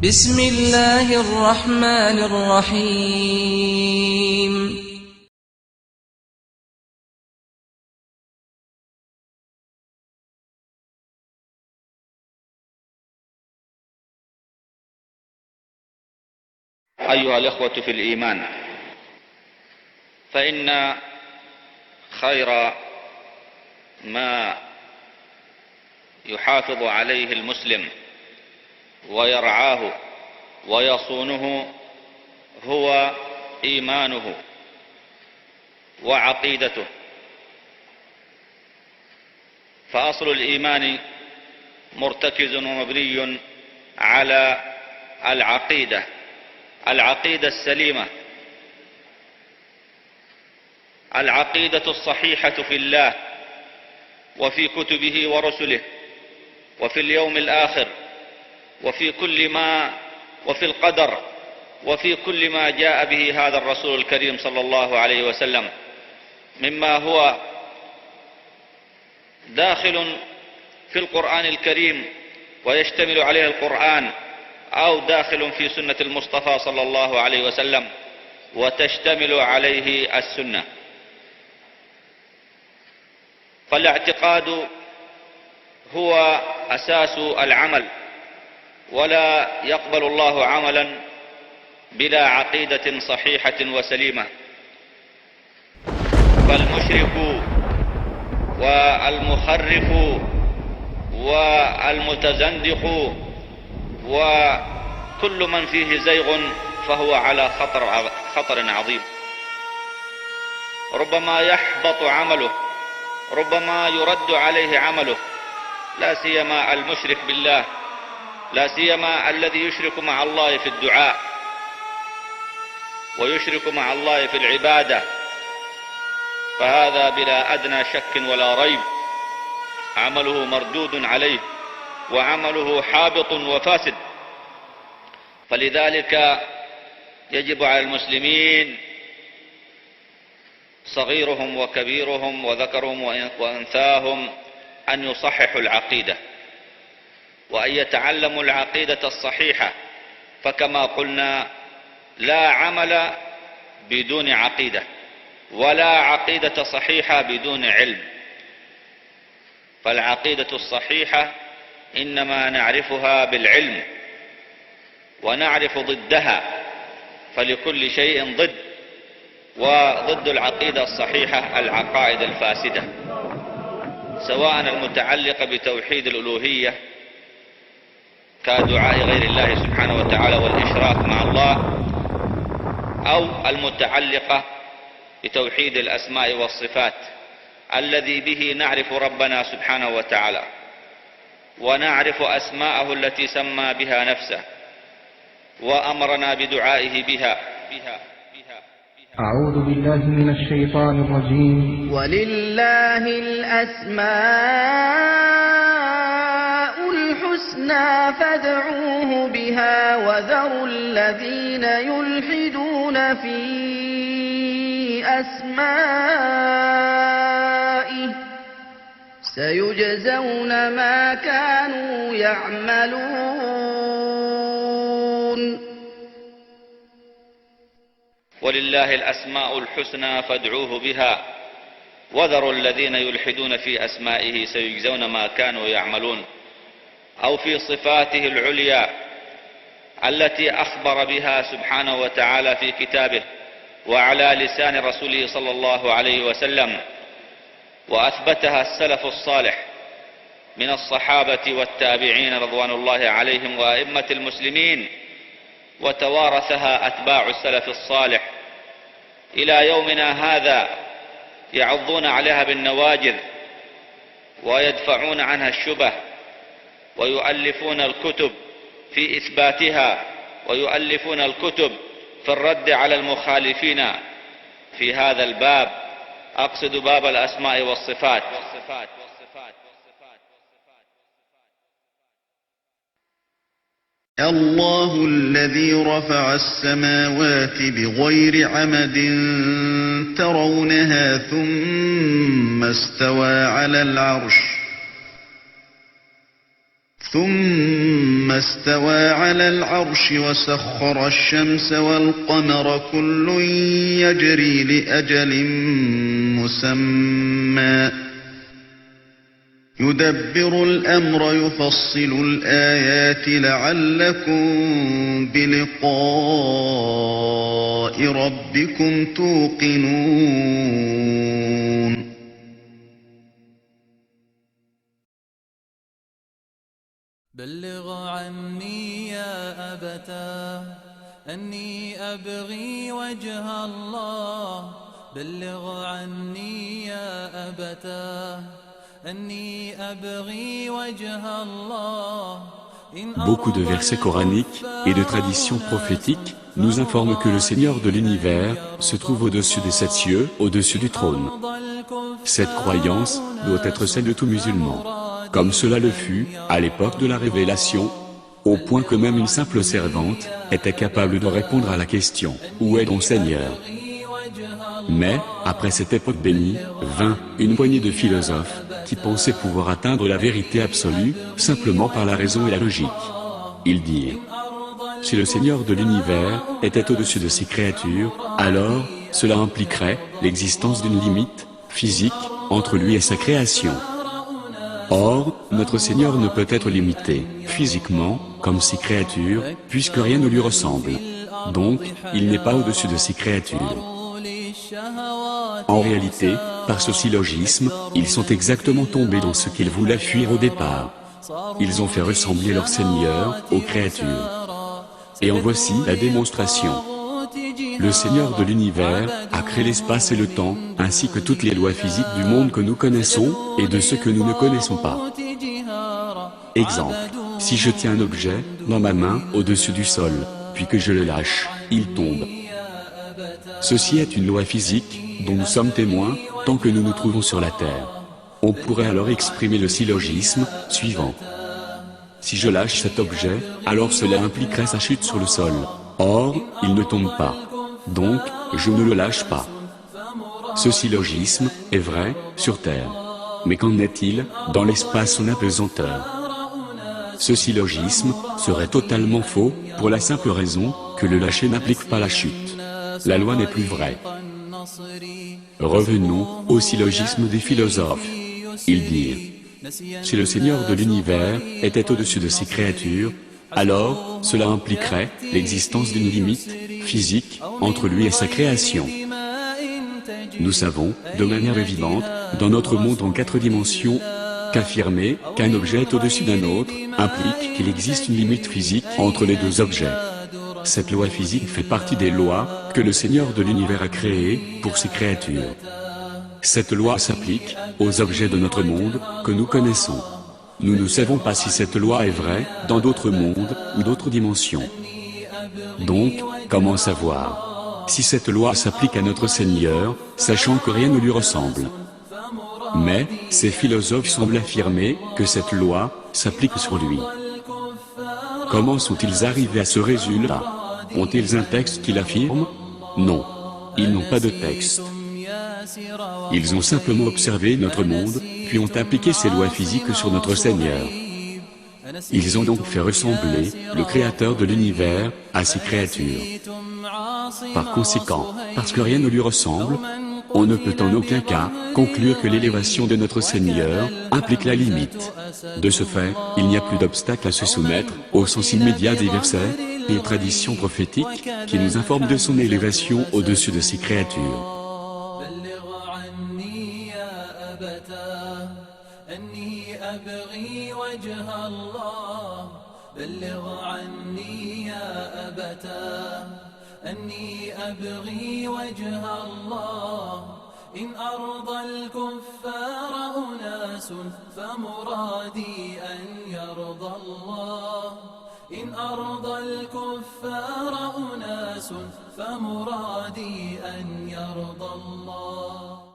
بسم الله الرحمن الرحيم. أيها الإخوة في الإيمان، فإن خير ما يحافظ عليه المسلم ويرعاه ويصونه هو إيمانه وعقيدته. فأصل الإيمان مرتكز ومبني على العقيدة السليمة، العقيدة الصحيحة في الله وفي كتبه ورسله وفي اليوم الآخر وفي القدر وفي كل ما جاء به هذا الرسول الكريم صلى الله عليه وسلم، مما هو داخل في القرآن الكريم ويشتمل عليه القرآن، أو داخل في سنة المصطفى صلى الله عليه وسلم وتشتمل عليه السنة. فالاعتقاد هو أساس العمل، ولا يقبل الله عملا بلا عقيدة صحيحة وسليمة. فالمشرك والمخرف والمتزندق وكل من فيه زيغ فهو على خطر عظيم. ربما يحبط عمله، ربما يرد عليه عمله، لا سيما المشرك بالله، لا سيما الذي يشرك مع الله في الدعاء ويشرك مع الله في العبادة، فهذا بلا أدنى شك ولا ريب عمله مردود عليه وعمله حابط وفاسد. فلذلك يجب على المسلمين صغيرهم وكبيرهم وذكرهم وأنثاهم أن يصححوا العقيدة وأن يتعلموا العقيدة الصحيحة. فكما قلنا، لا عمل بدون عقيدة، ولا عقيدة صحيحة بدون علم. فالعقيدة الصحيحة إنما نعرفها بالعلم، ونعرف ضدها، فلكل شيء ضد، وضد العقيدة الصحيحة العقائد الفاسدة، سواء المتعلقة بتوحيد الألوهية كدعاء غير الله سبحانه وتعالى والإشراك مع الله، أو المتعلقة بتوحيد الأسماء والصفات الذي به نعرف ربنا سبحانه وتعالى ونعرف أسماءه التي سمى بها نفسه وأمرنا بدعائه بها. أعوذ بالله من الشيطان الرجيم. ولله الأسماء الحسنى فادعوه بها وذروا الذين يلحدون في أسمائه سيجزون ما كانوا يعملون. ولله الأسماء الحسنى فادعوه بها وذروا الذين يلحدون في أسمائه سيجزون ما كانوا يعملون، أو في صفاته العليا التي أخبر بها سبحانه وتعالى في كتابه وعلى لسان رسوله صلى الله عليه وسلم، وأثبتها السلف الصالح من الصحابة والتابعين رضوان الله عليهم وأئمة المسلمين، وتوارثها أتباع السلف الصالح إلى يومنا هذا، يعضون عليها بالنواجذ ويدفعون عنها الشبه، ويؤلفون الكتب في إثباتها، ويؤلفون الكتب في الرد على المخالفين في هذا الباب، أقصد باب الأسماء والصفات. الله الذي رفع السماوات بغير عمد ترونها ثم استوى على العرش ثم استوى على العرش وسخر الشمس والقمر كل يجري لأجل مسمى يدبر الأمر يفصل الآيات لعلكم بلقاء ربكم توقنون بلغ عني يا أبتاه أني أبغي وجه الله بلغ عني يا أبتاه أني أبغي وجه الله. Beaucoup de versets coraniques et de traditions prophétiques nous informent que le Seigneur de l'univers se trouve au-dessus des 7 cieux, au-dessus du trône. Cette croyance doit être celle de tout musulman, comme cela le fut à l'époque de la révélation, au point que même une simple servante était capable de répondre à la question « Où est ton Seigneur ?» Mais, après cette époque bénie, vint une poignée de philosophes qui pensaient pouvoir atteindre la vérité absolue simplement par la raison et la logique. Ils dirent « Si le Seigneur de l'univers était au-dessus de ses créatures, alors cela impliquerait l'existence d'une limite physique entre lui et sa création. Or, notre Seigneur ne peut être limité physiquement comme ses créatures, puisque rien ne lui ressemble. Donc, il n'est pas au-dessus de ses créatures. En réalité, par ce syllogisme, ils sont exactement tombés dans ce qu'ils voulaient fuir au départ. Ils ont fait ressembler leur Seigneur aux créatures. Et en voici la démonstration. Le Seigneur de l'univers a créé l'espace et le temps, ainsi que toutes les lois physiques du monde que nous connaissons et de ceux que nous ne connaissons pas. Exemple, si je tiens un objet dans ma main au-dessus du sol, puis que je le lâche, il tombe. Ceci est une loi physique dont nous sommes témoins tant que nous nous trouvons sur la terre. On pourrait alors exprimer le syllogisme suivant. Si je lâche cet objet, alors cela impliquerait sa chute sur le sol. Or, il ne tombe pas. Donc, je ne le lâche pas. Ce syllogisme est vrai sur terre. Mais qu'en est-il dans l'espace en apesanteur? Ce syllogisme serait totalement faux pour la simple raison que le lâcher n'implique pas la chute. La loi n'est plus vraie. Revenons au syllogisme des philosophes. Ils dirent, si le Seigneur de l'univers était au-dessus de ses créatures, alors cela impliquerait l'existence d'une limite physique entre lui et sa création. Nous savons, de manière évidente, dans notre monde en 4 dimensions, qu'affirmer qu'un objet est au-dessus d'un autre implique qu'il existe une limite physique entre les 2 objets. Cette loi physique fait partie des lois que le Seigneur de l'univers a créées pour ses créatures. Cette loi s'applique aux objets de notre monde que nous connaissons. Nous ne savons pas si cette loi est vraie dans d'autres mondes ou d'autres dimensions. Donc, comment savoir si cette loi s'applique à notre Seigneur, sachant que rien ne lui ressemble? Mais, ces philosophes semblent affirmer que cette loi s'applique sur lui. Comment sont-ils arrivés à ce résultat? Ont-ils un texte qui l'affirme? Non, ils n'ont pas de texte. Ils ont simplement observé notre monde, puis ont appliqué ces lois physiques sur notre Seigneur. Ils ont donc fait ressembler le Créateur de l'univers à ses créatures. Par conséquent, parce que rien ne lui ressemble, on ne peut en aucun cas conclure que l'élévation de notre Seigneur implique la limite. De ce fait, il n'y a plus d'obstacle à se soumettre au sens immédiat des versets et traditions prophétiques qui nous informent de son élévation au-dessus de ses créatures. أني أبغي وجه الله إن أرضى الكفار أناس فمرادي أن يرضى الله إن أرضى الكفار أناس فمرادي أن يرضى الله